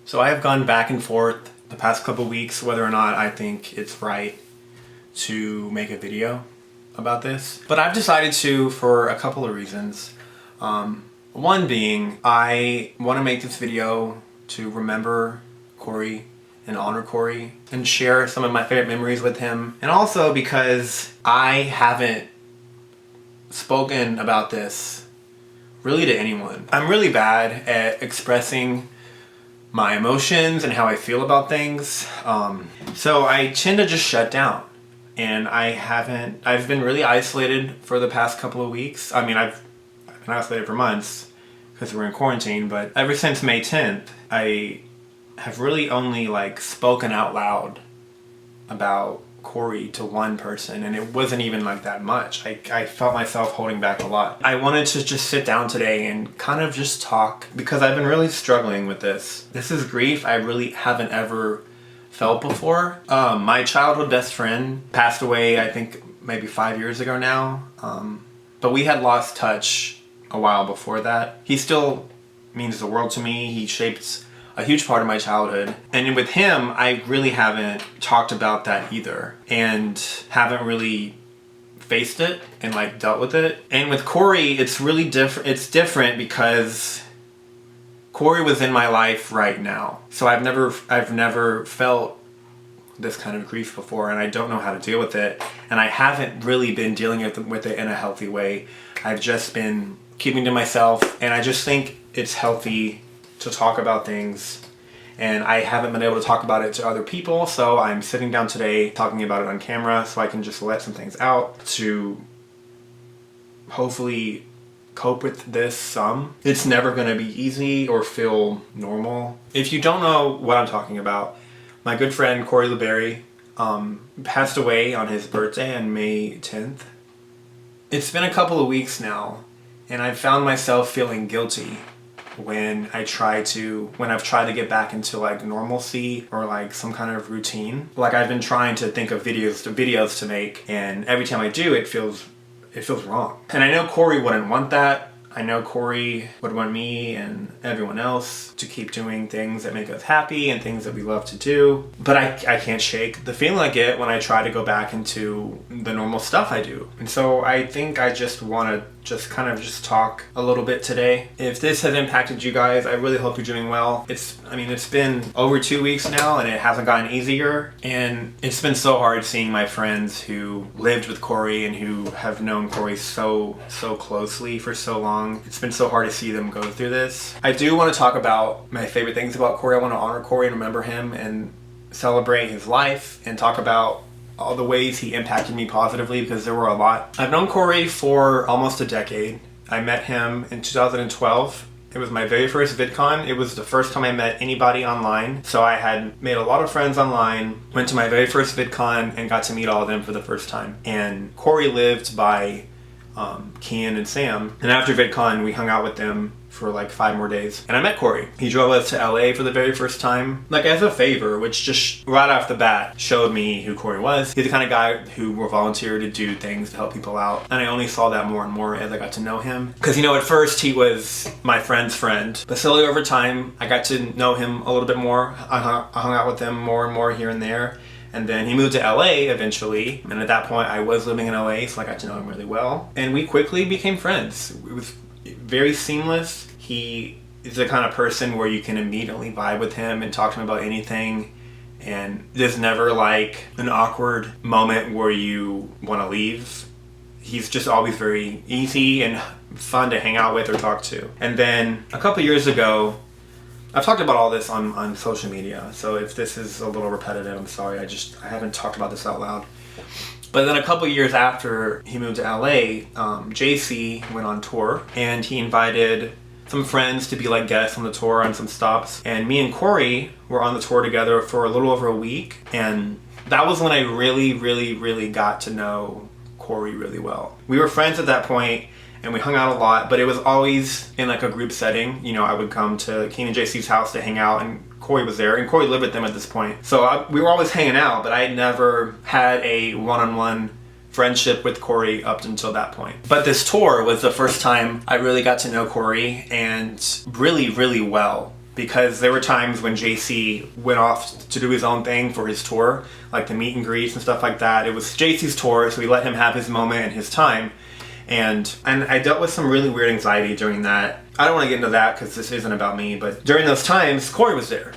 So I have gone back and forth the past couple weeks whether or not I think it's right to make a video about this. But I've decided to for a couple of reasons. One being, I want to make this video to remember Cory and honor Cory and share some of my favorite memories with him. And also because I haven't spoken about this really to anyone. I'm really bad at expressing my emotions and how I feel about things. So I tend to just shut down. And I've been really isolated for the past couple of weeks. I mean, I've been isolated for months because we're in quarantine, but ever since May 10th, I have really only spoken out loud about Cory to one person, and it wasn't even that much. I felt myself holding back a lot. I wanted to just sit down today and kind of just talk because I've been really struggling with this. This is grief I really haven't ever felt before. My childhood best friend passed away, I think maybe 5 years ago now, but we had lost touch a while before that. He still means the world to me. He shaped a huge part of my childhood. And with him, I really haven't talked about that either and haven't really faced it and dealt with it. And with Cory, it's really different. It's different because Cory was in my life right now. So I've never felt this kind of grief before, and I don't know how to deal with it. And I haven't really been dealing with it in a healthy way. I've just been keeping to myself, and I just think it's healthy to talk about things, and I haven't been able to talk about it to other people, so I'm sitting down today talking about it on camera so I can just let some things out to hopefully cope with this some. It's never going to be easy or feel normal. If you don't know what I'm talking about, my good friend Corey La Barrie passed away on his birthday on May 10th. It's been a couple of weeks now, and I've found myself feeling guilty when I've tried to get back into normalcy or some kind of routine. I've been trying to think of videos to make, and every time I do, it feels wrong. And I know Cory wouldn't want that. I know Cory would want me and everyone else to keep doing things that make us happy and things that we love to do. But I can't shake the feeling I get when I try to go back into the normal stuff I do. And so I think I just want to just talk a little bit today. If this has impacted you guys, I really hope you're doing well. It's been over 2 weeks now, and it hasn't gotten easier. And it's been so hard seeing my friends who lived with Cory and who have known Cory so closely for so long. It's been so hard to see them go through this. I do want to talk about my favorite things about Cory. I want to honor Cory and remember him and celebrate his life and talk about all the ways he impacted me positively, because there were a lot. I've known Cory for almost a decade. I met him in 2012. It was my very first VidCon. It was the first time I met anybody online. So I had made a lot of friends online, went to my very first VidCon, and got to meet all of them for the first time. And Cory lived by Kian and Sam. And after VidCon, we hung out with them for 5 more days. And I met Cory. He drove us to LA for the very first time, as a favor, which just right off the bat showed me who Cory was. He's the kind of guy who will volunteer to do things to help people out. And I only saw that more and more as I got to know him. Because, at first he was my friend's friend. But slowly over time, I got to know him a little bit more. I hung out with him more and more here and there. And then he moved to LA eventually. And at that point, I was living in LA, so I got to know him really well. And we quickly became friends. It was very seamless. He is the kind of person where you can immediately vibe with him and talk to him about anything. And there's never an awkward moment where you want to leave. He's just always very easy and fun to hang out with or talk to. And then a couple years ago, I've talked about all this on social media, so if this is a little repetitive, I'm sorry. I haven't talked about this out loud. But then a couple years after he moved to LA, JC went on tour, and he invited some friends to be guests on the tour on some stops. And me and Cory were on the tour together for a little over a week, and that was when I really got to know Cory really well. We were friends at that point, and we hung out a lot, but it was always in a group setting. I would come to Keen and JC's house to hang out, and Cory was there, and Cory lived with them at this point. So we were always hanging out, but I never had a one-on-one friendship with Cory up until that point. But this tour was the first time I really got to know Cory, and really well. because there were times when JC went off to do his own thing for his tour, like the meet and greets and stuff like that. It was JC's tour, so we let him have his moment and his time. And I dealt with some really weird anxiety during that. I don't want to get into that because this isn't about me, but during those times, Cory was there.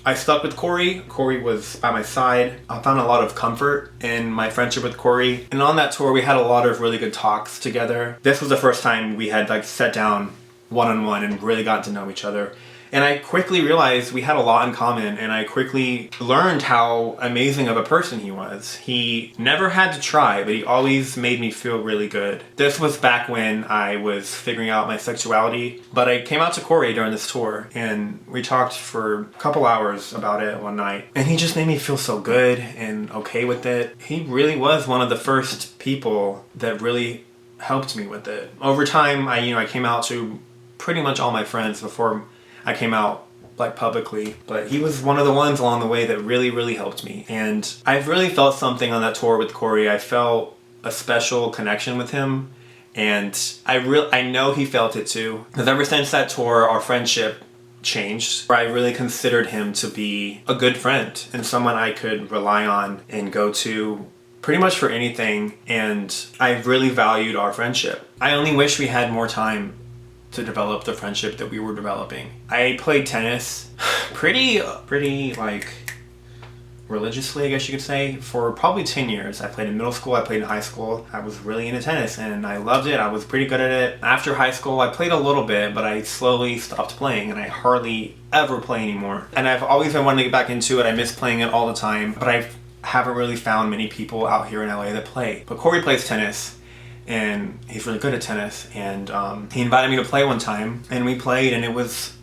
I stuck with Cory. Cory was by my side. I found a lot of comfort in my friendship with Cory. And on that tour, we had a lot of really good talks together. This was the first time we had like sat down one-on-one and really got to know each other. And I quickly realized we had a lot in common, and I quickly learned how amazing of a person he was. He never had to try, but he always made me feel really good. This was back when I was figuring out my sexuality, but I came out to Cory during this tour, and we talked for a couple hours about it one night, and he just made me feel so good and okay with it. He really was one of the first people that really helped me with it. Over time, I came out to pretty much all my friends before I came out like publicly, but he was one of the ones along the way that really, really helped me. And I've really felt something on that tour with Cory. I felt a special connection with him, and I know he felt it too. Because ever since that tour, our friendship changed. I really considered him to be a good friend and someone I could rely on and go to pretty much for anything, and I really valued our friendship. I only wish we had more time to develop the friendship that we were developing. I played tennis pretty like religiously, I guess you could say, for probably 10 years. I played in middle school, I played in high school. I was really into tennis and I loved it. I was pretty good at it. After high school, I played a little bit, but I slowly stopped playing and I hardly ever play anymore. And I've always been wanting to get back into it. I miss playing it all the time, but I haven't really found many people out here in LA that play. But Cory plays tennis, and he's really good at tennis, and he invited me to play one time, and we played, and it was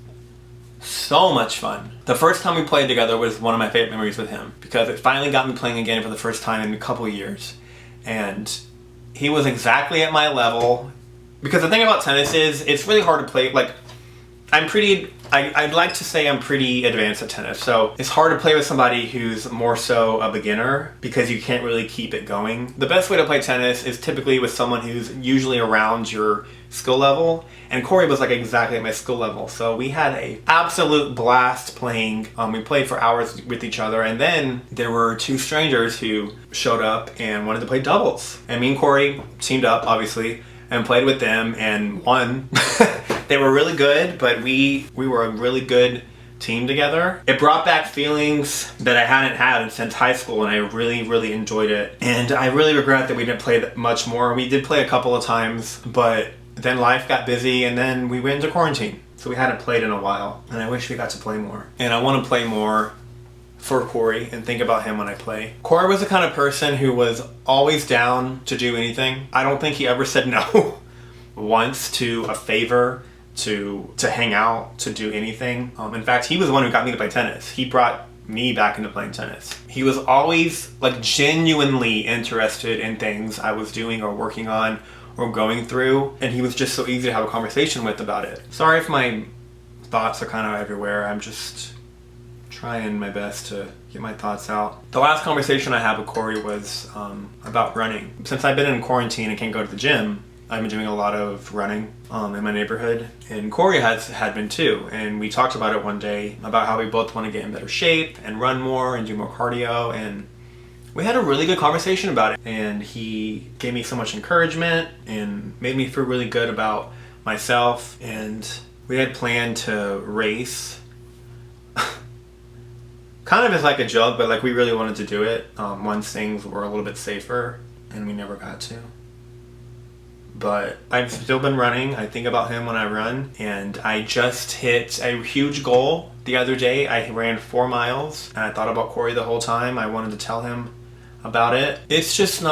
so much fun. The first time we played together was one of my favorite memories with him, because it finally got me playing again for the first time in a couple of years, and he was exactly at my level. Because the thing about tennis is, it's really hard to play, like, I'd like to say I'm pretty advanced at tennis, so it's hard to play with somebody who's more so a beginner because you can't really keep it going. The best way to play tennis is typically with someone who's usually around your skill level, and Cory was like exactly at my skill level, so we had a absolute blast playing. We played for hours with each other, and then there were two strangers who showed up and wanted to play doubles, and me and Cory teamed up, obviously, and played with them and won. They were really good, but we were a really good team together. It brought back feelings that I hadn't had since high school, and I really, really enjoyed it. And I really regret that we didn't play that much more. We did play a couple of times, but then life got busy, and then we went into quarantine. So we hadn't played in a while, and I wish we got to play more. And I want to play more for Cory and think about him when I play. Cory was the kind of person who was always down to do anything. I don't think he ever said no once to a favor, to hang out, to do anything. In fact, he was the one who got me to play tennis. He brought me back into playing tennis. He was always like genuinely interested in things I was doing or working on or going through, and he was just so easy to have a conversation with about it. Sorry if my thoughts are kind of everywhere. I'm just trying my best to get my thoughts out. The last conversation I had with Cory was about running. Since I've been in quarantine and can't go to the gym, I've been doing a lot of running in my neighborhood, and Cory had been too, and we talked about it one day about how we both want to get in better shape and run more and do more cardio, and we had a really good conversation about it, and he gave me so much encouragement and made me feel really good about myself. And we had planned to race kind of as like a joke, but like we really wanted to do it once things were a little bit safer, and we never got to. But I've still been running. I think about him when I run, and I just hit a huge goal the other day. I ran 4 miles, and I thought about Cory the whole time. I wanted to tell him about it. It's just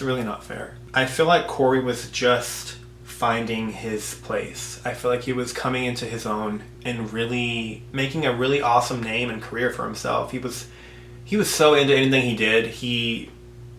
really not fair. I feel like Cory was just finding his place. I feel like he was coming into his own and really making a really awesome name and career for himself. He was so into anything he did. He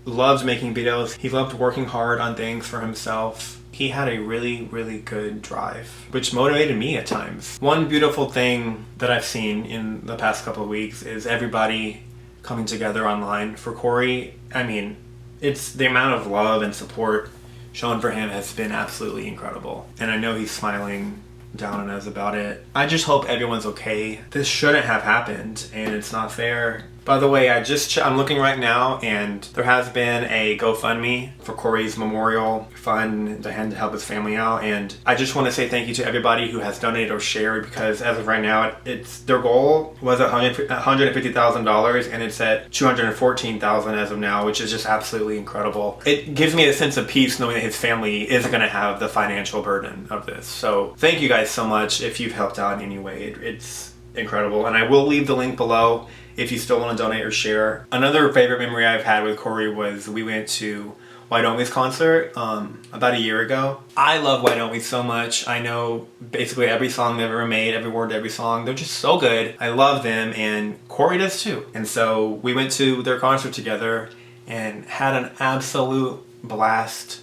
loved making videos. He loved working hard on things for himself. He had a really, really good drive, which motivated me at times. One beautiful thing that I've seen in the past couple of weeks is everybody coming together online for Cory. I mean, it's the amount of love and support shown for him has been absolutely incredible. And I know he's smiling down on us about it. I just hope everyone's okay. This shouldn't have happened, and it's not fair. By the way, I'm looking right now, and there has been a GoFundMe for Cory's memorial fund to help his family out, and I just want to say thank you to everybody who has donated or shared, because as of right now, their goal was $150,000, and it's at $214,000 as of now, which is just absolutely incredible. It gives me a sense of peace knowing that his family isn't going to have the financial burden of this. So thank you guys so much if you've helped out in any way. It's incredible, and I will leave the link below if you still want to donate or share. Another favorite memory I've had with Cory was we went to Why Don't We's concert about a year ago. I love Why Don't We so much. I know basically every song they've ever made, every word to every song. They're just so good. I love them, and Cory does too. And so we went to their concert together and had an absolute blast.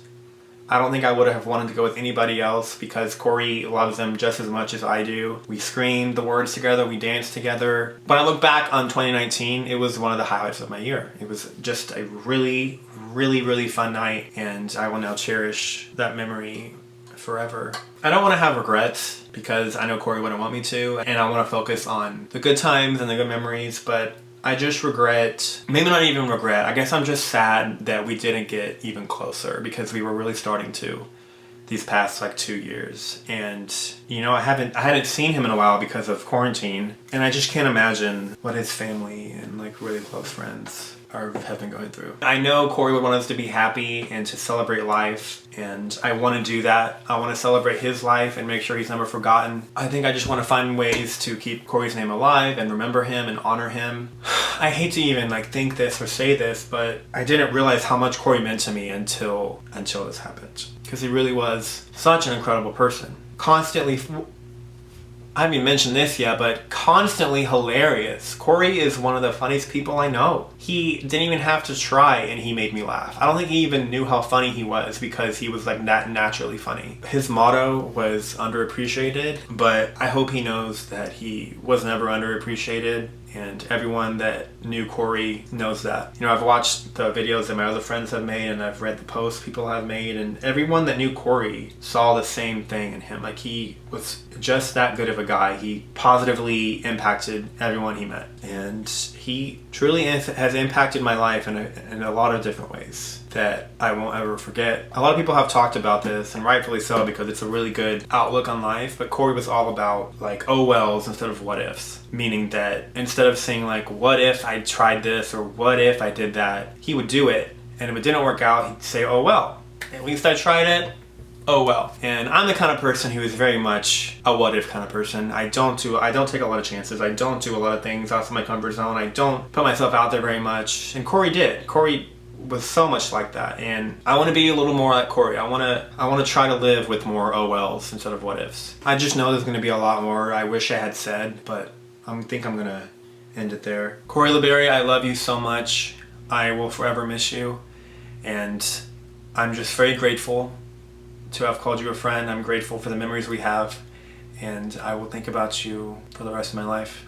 I don't think I would have wanted to go with anybody else because Cory loves them just as much as I do. We screamed the words together, we danced together. When I look back on 2019, it was one of the highlights of my year. It was just a really, really, really fun night, and I will now cherish that memory forever. I don't want to have regrets because I know Cory wouldn't want me to, and I want to focus on the good times and the good memories, but I just regret, maybe not even regret, I guess I'm just sad that we didn't get even closer because we were really starting to these past like 2 years. And you know, I hadn't seen him in a while because of quarantine, and I just can't imagine what his family and like really close friends have been going through. I know Cory would want us to be happy and to celebrate life, and I want to do that. I want to celebrate his life and make sure he's never forgotten. I think I just want to find ways to keep Cory's name alive and remember him and honor him. I hate to even like think this or say this, but I didn't realize how much Cory meant to me until this happened, because he really was such an incredible person. Constantly, I haven't even mentioned this yet, but constantly hilarious. Cory is one of the funniest people I know. He didn't even have to try and he made me laugh. I don't think he even knew how funny he was because he was like that naturally funny. His motto was underappreciated, but I hope he knows that he was never underappreciated, and everyone that knew Cory knows that. You know, I've watched the videos that my other friends have made, and I've read the posts people have made, and everyone that knew Cory saw the same thing in him. Like, he was just that good of a guy. He positively impacted everyone he met, and he truly has impacted my life in a lot of different ways that I won't ever forget. A lot of people have talked about this, and rightfully so, because it's a really good outlook on life, but Cory was all about like oh wells instead of what ifs, meaning that instead of saying like what if I tried this or what if I did that, he would do it, and if it didn't work out, he'd say oh well, at least I tried it, oh well. And I'm the kind of person who is very much a what if kind of person. I don't take a lot of chances. I don't do a lot of things outside my comfort zone. I don't put myself out there very much, and Cory did. Cory was so much like that, and I want to be a little more like Cory. I want to try to live with more oh wells instead of what ifs. I just know there's going to be a lot more I wish I had said, but I think I'm going to end it there. Corey La Barrie, I love you so much. I will forever miss you, and I'm just very grateful to have called you a friend. I'm grateful for the memories we have, and I will think about you for the rest of my life.